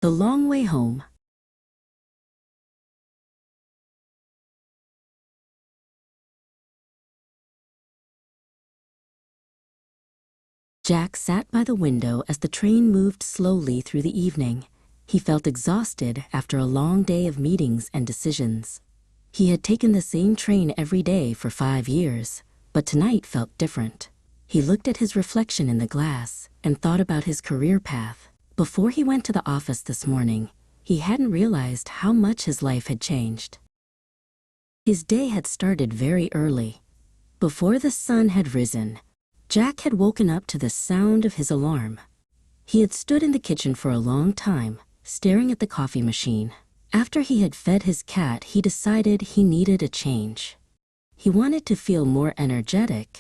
The Long Way Home. Jack sat by the window as the train moved slowly through the evening. He felt exhausted after a long day of meetings and decisions. He had taken the same train every day for 5 years, but tonight felt different. He looked at his reflection in the glass and thought about his career path. Before he went to the office this morning, he hadn't realized how much his life had changed. His day had started very early. Before the sun had risen, Jack had woken up to the sound of his alarm. He had stood in the kitchen for a long time, staring at the coffee machine. After he had fed his cat, he decided he needed a change. He wanted to feel more energetic,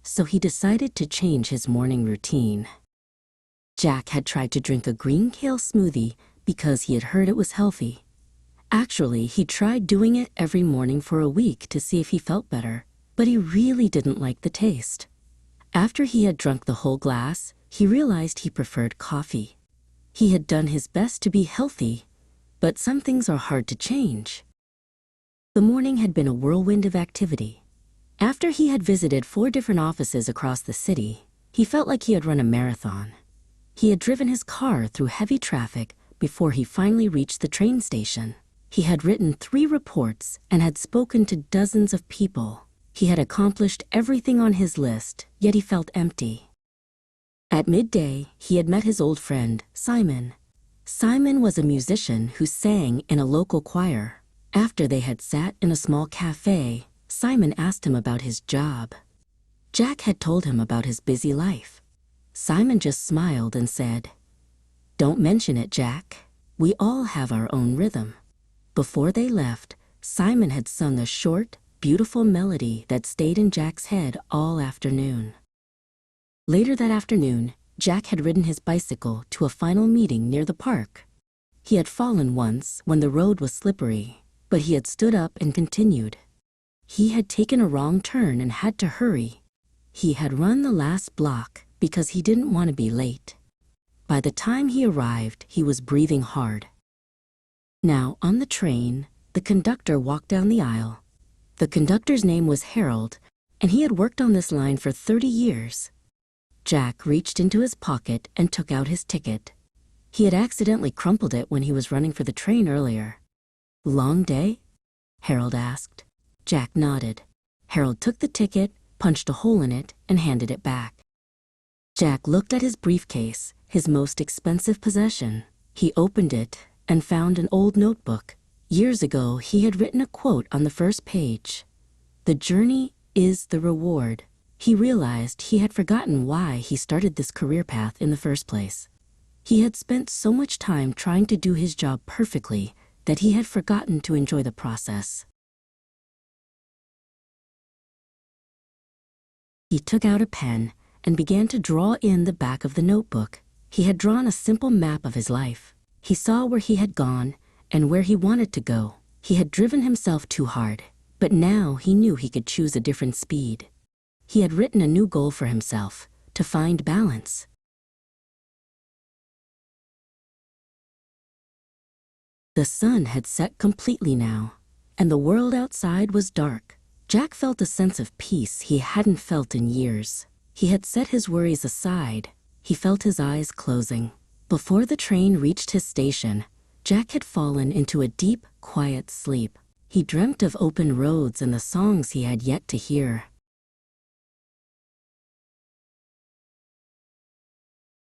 so he decided to change his morning routine. Jack had tried to drink a green kale smoothie because he had heard it was healthy. Actually, he tried doing it every morning for a week to see if he felt better, but he really didn't like the taste. After he had drunk the whole glass, he realized he preferred coffee. He had done his best to be healthy, but some things are hard to change. The morning had been a whirlwind of activity. After he had visited 4 different offices across the city, he felt like he had run a marathon. He had driven his car through heavy traffic before he finally reached the train station. He had written 3 reports and had spoken to dozens of people. He had accomplished everything on his list, yet he felt empty. At midday, he had met his old friend, Simon. Simon was a musician who sang in a local choir. After they had sat in a small cafe, Simon asked him about his job. Jack had told him about his busy life. Simon just smiled and said, "Don't mention it, Jack. We all have our own rhythm." Before they left, Simon had sung a short, beautiful melody that stayed in Jack's head all afternoon. Later that afternoon, Jack had ridden his bicycle to a final meeting near the park. He had fallen once when the road was slippery, but he had stood up and continued. He had taken a wrong turn and had to hurry. He had run the last block because he didn't want to be late. By the time he arrived, he was breathing hard. Now, on the train, the conductor walked down the aisle. The conductor's name was Harold, and he had worked on this line for 30 years. Jack reached into his pocket and took out his ticket. He had accidentally crumpled it when he was running for the train earlier. "Long day?" Harold asked. Jack nodded. Harold took the ticket, punched a hole in it, and handed it back. Jack looked at his briefcase, his most expensive possession. He opened it and found an old notebook. Years ago, he had written a quote on the first page. "The journey is the reward." He realized he had forgotten why he started this career path in the first place. He had spent so much time trying to do his job perfectly that he had forgotten to enjoy the process. He took out a pen and began to draw in the back of the notebook. He had drawn a simple map of his life. He saw where he had gone and where he wanted to go. He had driven himself too hard, but now he knew he could choose a different speed. He had written a new goal for himself, to find balance. The sun had set completely now, and the world outside was dark. Jack felt a sense of peace he hadn't felt in years. He had set his worries aside. He felt his eyes closing. Before the train reached his station, Jack had fallen into a deep, quiet sleep. He dreamt of open roads and the songs he had yet to hear.